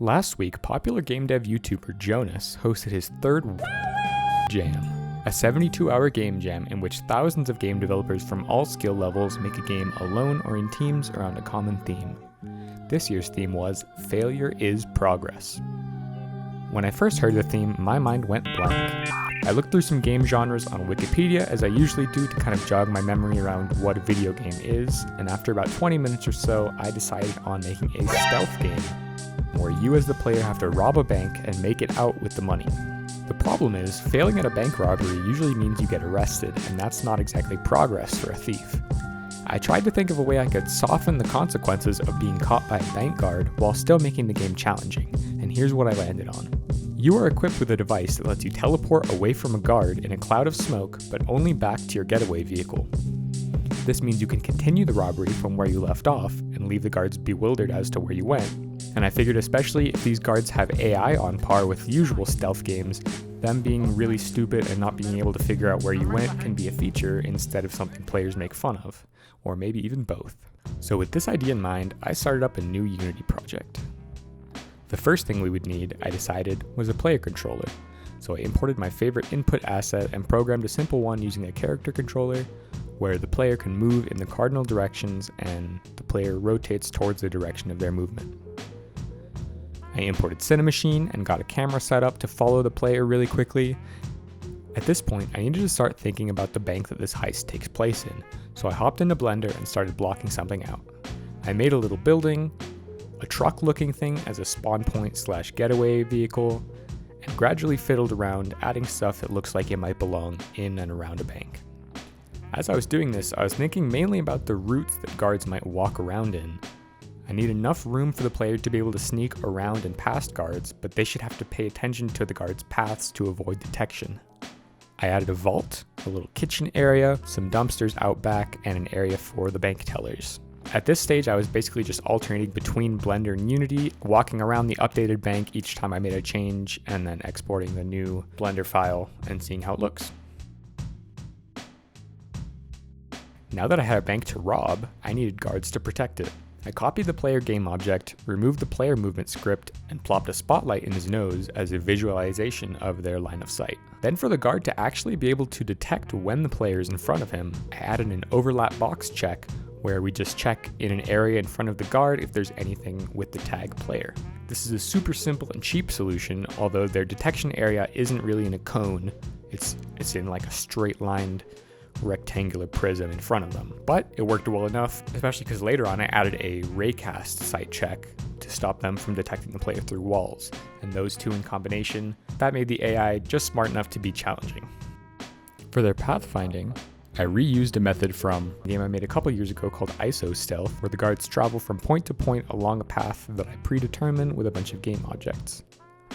Last week, popular game dev YouTuber Jonas hosted his third WOWIE Jam, a 72-hour game jam in which thousands of game developers from all skill levels make a game alone or in teams around a common theme. This year's theme was Failure is Progress. When I first heard the theme, my mind went blank. I looked through some game genres on Wikipedia, as I usually do, to kind of jog my memory around what a video game is, and after about 20 minutes or so, I decided on making a stealth game, where you as the player have to rob a bank and make it out with the money. The problem is, failing at a bank robbery usually means you get arrested, and that's not exactly progress for a thief. I tried to think of a way I could soften the consequences of being caught by a bank guard while still making the game challenging, and here's what I landed on. You are equipped with a device that lets you teleport away from a guard in a cloud of smoke, but only back to your getaway vehicle. This means you can continue the robbery from where you left off and leave the guards bewildered as to where you went. And I figured especially if these guards have AI on par with usual stealth games, them being really stupid and not being able to figure out where you went can be a feature instead of something players make fun of, or maybe even both. So with this idea in mind, I started up a new Unity project. The first thing we would need, I decided, was a player controller. So I imported my favorite input asset and programmed a simple one using a character controller, where the player can move in the cardinal directions and the player rotates towards the direction of their movement. I imported Cinemachine and got a camera set up to follow the player really quickly. At this point, I needed to start thinking about the bank that this heist takes place in, so I hopped into Blender and started blocking something out. I made a little building, a truck-looking thing as a spawn point / getaway vehicle, and gradually fiddled around, adding stuff that looks like it might belong in and around a bank. As I was doing this, I was thinking mainly about the routes that guards might walk around in. I need enough room for the player to be able to sneak around and past guards, but they should have to pay attention to the guards' paths to avoid detection. I added a vault, a little kitchen area, some dumpsters out back, and an area for the bank tellers. At this stage, I was basically just alternating between Blender and Unity, walking around the updated bank each time I made a change, and then exporting the new Blender file and seeing how it looks. Now that I had a bank to rob, I needed guards to protect it. I copied the player game object, removed the player movement script, and plopped a spotlight in his nose as a visualization of their line of sight. Then for the guard to actually be able to detect when the player is in front of him, I added an overlap box check where we just check in an area in front of the guard if there's anything with the tag player. This is a super simple and cheap solution, although their detection area isn't really in a cone, it's in like a straight lined rectangular prism in front of them. But it worked well enough, especially because later on I added a raycast sight check to stop them from detecting the player through walls, and those two in combination, that made the AI just smart enough to be challenging. For their pathfinding, I reused a method from a game I made a couple years ago called ISO Stealth, where the guards travel from point to point along a path that I predetermine with a bunch of game objects.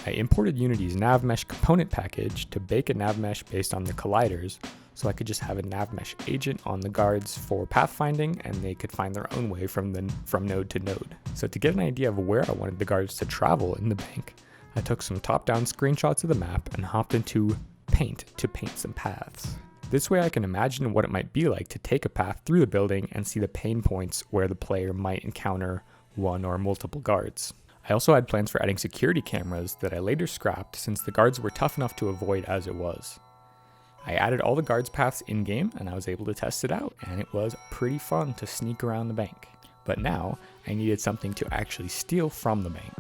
I imported Unity's NavMesh component package to bake a NavMesh based on the colliders, so I could just have a NavMesh agent on the guards for pathfinding, and they could find their own way from node to node. So to get an idea of where I wanted the guards to travel in the bank, I took some top-down screenshots of the map and hopped into Paint to paint some paths. This way I can imagine what it might be like to take a path through the building and see the pain points where the player might encounter one or multiple guards. I also had plans for adding security cameras that I later scrapped since the guards were tough enough to avoid as it was. I added all the guards' paths in-game and I was able to test it out, and it was pretty fun to sneak around the bank. But now, I needed something to actually steal from the bank.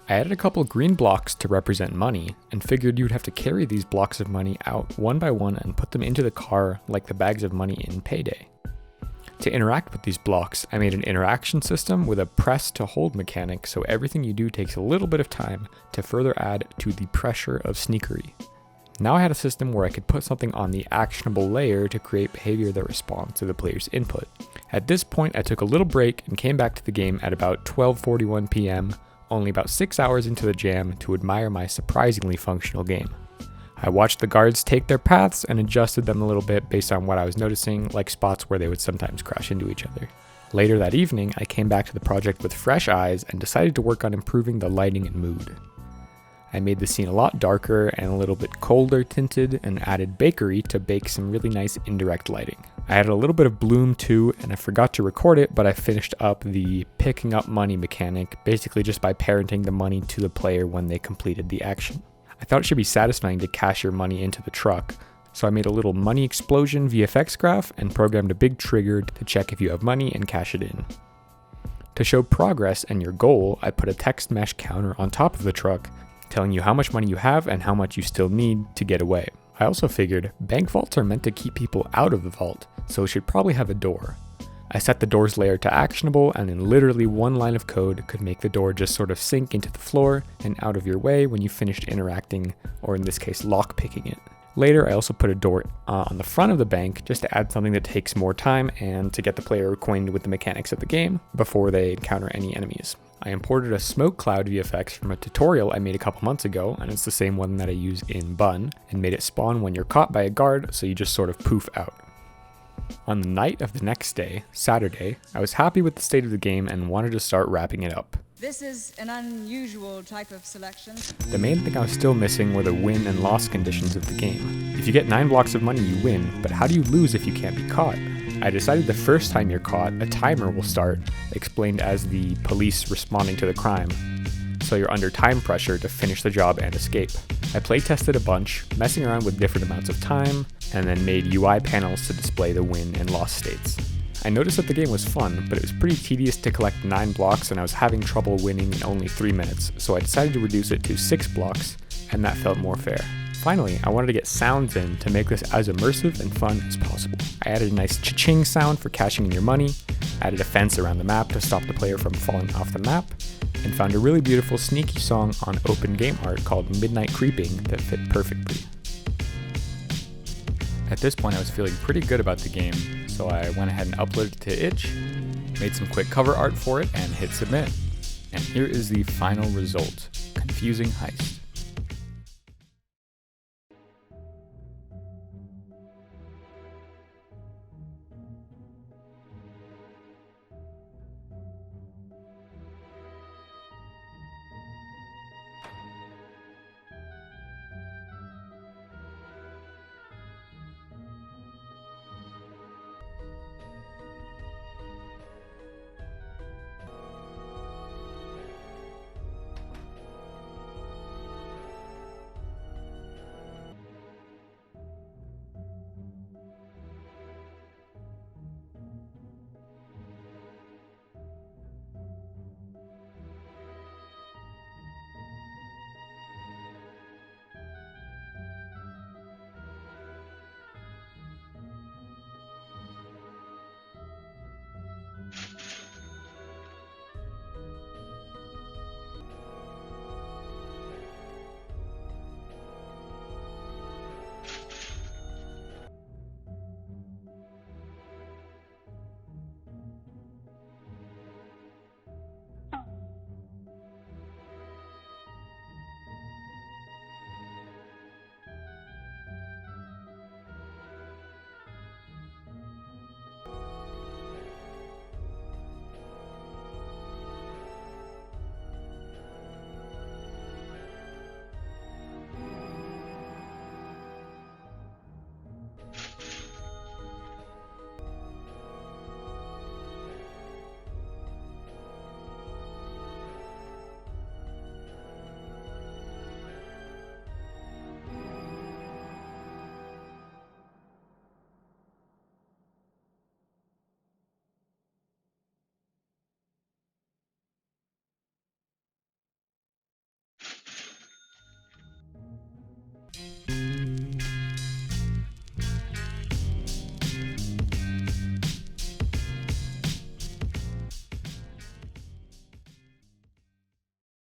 I added a couple green blocks to represent money, and figured you would have to carry these blocks of money out one by one and put them into the car like the bags of money in Payday. To interact with these blocks, I made an interaction system with a press to hold mechanic, so everything you do takes a little bit of time to further add to the pressure of sneakery. Now I had a system where I could put something on the actionable layer to create behavior that responds to the player's input. At this point, I took a little break and came back to the game at about 12:41 p.m., only about 6 hours into the jam, to admire my surprisingly functional game. I watched the guards take their paths and adjusted them a little bit based on what I was noticing, like spots where they would sometimes crash into each other. Later that evening, I came back to the project with fresh eyes and decided to work on improving the lighting and mood. I made the scene a lot darker and a little bit colder tinted and added bakery to bake some really nice indirect lighting. I added a little bit of bloom too, and I forgot to record it, but I finished up the picking up money mechanic, basically just by parenting the money to the player when they completed the action. I thought it should be satisfying to cash your money into the truck, so I made a little money explosion VFX graph and programmed a big trigger to check if you have money and cash it in. To show progress and your goal, I put a text mesh counter on top of the truck, telling you how much money you have and how much you still need to get away. I also figured bank vaults are meant to keep people out of the vault, so it should probably have a door. I set the doors layer to actionable, and in literally one line of code could make the door just sort of sink into the floor and out of your way when you finished interacting, or in this case lockpicking it. Later, I also put a door on the front of the bank just to add something that takes more time and to get the player acquainted with the mechanics of the game before they encounter any enemies. I imported a smoke cloud VFX from a tutorial I made a couple months ago, and it's the same one that I use in Bun, and made it spawn when you're caught by a guard, so you just sort of poof out. On the night of the next day, Saturday, I was happy with the state of the game and wanted to start wrapping it up. This is an unusual type of selection. The main thing I was still missing were the win and loss conditions of the game. If you get 9 blocks of money, you win, but how do you lose if you can't be caught? I decided the first time you're caught, a timer will start, explained as the police responding to the crime, so you're under time pressure to finish the job and escape. I playtested a bunch, messing around with different amounts of time, and then made UI panels to display the win and loss states. I noticed that the game was fun, but it was pretty tedious to collect 9 blocks and I was having trouble winning in only 3 minutes, so I decided to reduce it to 6 blocks, and that felt more fair. Finally, I wanted to get sounds in to make this as immersive and fun as possible. I added a nice cha-ching sound for cashing in your money, added a fence around the map to stop the player from falling off the map, and found a really beautiful sneaky song on open game art called Midnight Creeping that fit perfectly. At this point I was feeling pretty good about the game, so I went ahead and uploaded it to itch, made some quick cover art for it, and hit submit. And here is the final result: Confusing Heist.